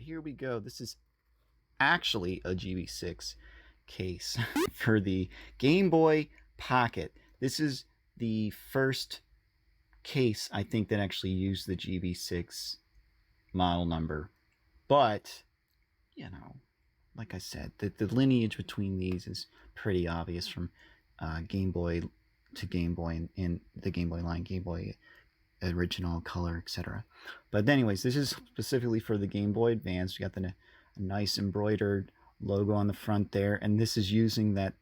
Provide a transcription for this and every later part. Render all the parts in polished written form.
here we go. This is actually a GB6 case for the Game Boy Pocket. This is the first case, I think, that actually used the GB6 model number. But, you know, like I said, the lineage between these is pretty obvious from Game Boy to Game Boy in the Game Boy line, Game Boy original, color, etc. But anyways, this is specifically for the Game Boy Advance. You got the nice embroidered logo on the front there, and this is using that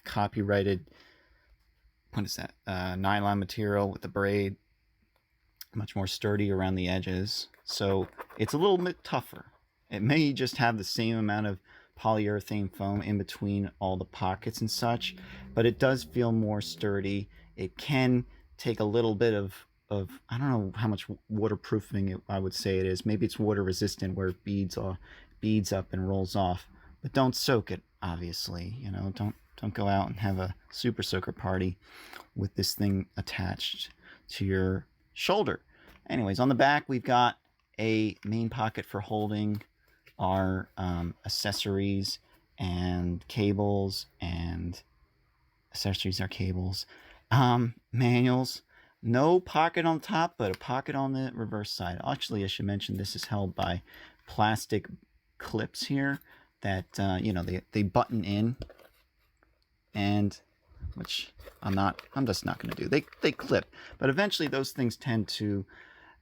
copyrighted, what is that, nylon material with the braid, much more sturdy around the edges, so it's a little bit tougher. It may just have the same amount of polyurethane foam in between all the pockets and such, but it does feel more sturdy. It can take a little bit of I don't know how much waterproofing I would say it is. Maybe it's water resistant where it beads up and rolls off, but don't soak it, obviously. You know, don't go out and have a super soaker party with this thing attached to your shoulder. Anyways, on the back we've got a main pocket for holding our accessories and cables, and accessories are cables, manuals. No pocket on top, but a pocket on the reverse side. Actually, I should mention this is held by plastic clips here that you know, they button in, and which I'm just not going to do. They clip, but eventually those things tend to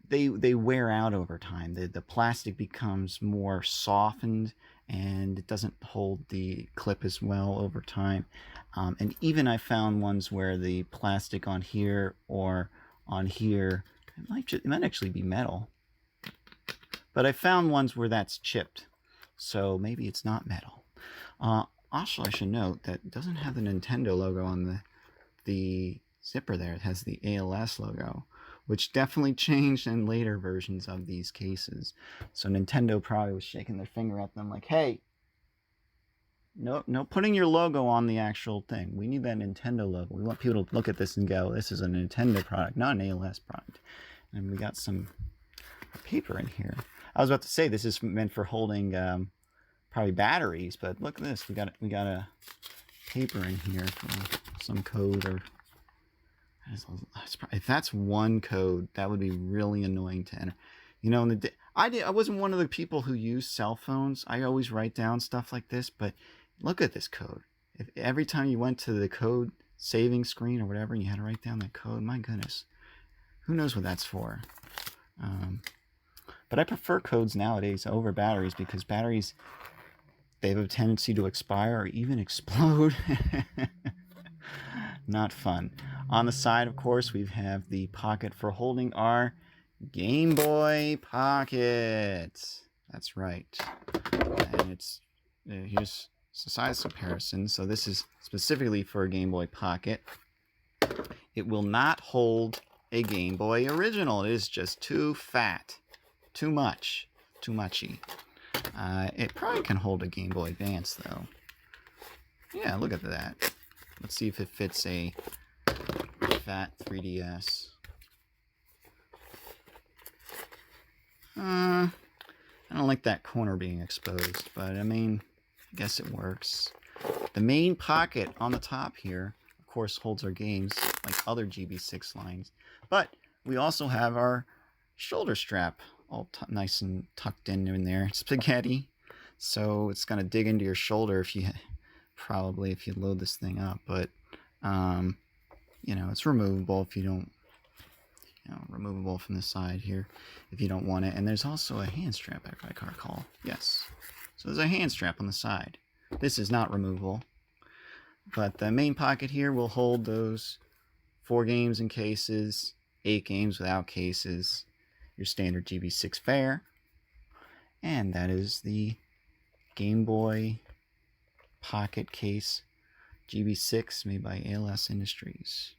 they wear out over time. The plastic becomes more softened, and it doesn't hold the clip as well over time. And even I found ones where the plastic on here or on here, it might actually be metal, but I found ones where that's chipped, so maybe it's not metal. Also, I should note that it doesn't have the Nintendo logo on the zipper there. It has the ALS logo, which definitely changed in later versions of these cases. So Nintendo probably was shaking their finger at them like, hey, no putting your logo on the actual thing. We need that Nintendo logo. We want people to look at this and go, this is a Nintendo product, not an ALS product. And we got some paper in here. I was about to say this is meant for holding probably batteries, but look at this. We got a paper in here for some code, or if that's one code, that would be really annoying to enter. You know, I wasn't one of the people who use cell phones. I always write down stuff like this, but look at this code. If every time you went to the code saving screen or whatever, and you had to write down that code, my goodness, who knows what that's for? But I prefer codes nowadays over batteries, because batteries, they have a tendency to expire or even explode. Not fun. On the side, of course, we have the pocket for holding our Game Boy Pocket. That's right. And it's here's the size comparison. So this is specifically for a Game Boy Pocket. It will not hold a Game Boy Original. It is just too fat. Too much. Too muchy. It probably can hold a Game Boy Advance, though. Yeah, look at that. Let's see if it fits a fat 3DS. I don't like that corner being exposed, but I mean, I guess it works. The main pocket on the top here, of course, holds our games like other GB6 lines, but we also have our shoulder strap all nice and tucked in there. Spaghetti, so it's gonna dig into your shoulder if you load this thing up, but you know, it's removable if you don't, removable from the side here if you don't want it. And there's also a hand strap, if I can recall. Yes, so there's a hand strap on the side. This is not removable, but the main pocket here will hold those 4 games in cases, 8 games without cases, your standard GB6 fare, and that is the Game Boy Pocket case GB6 made by ALS Industries.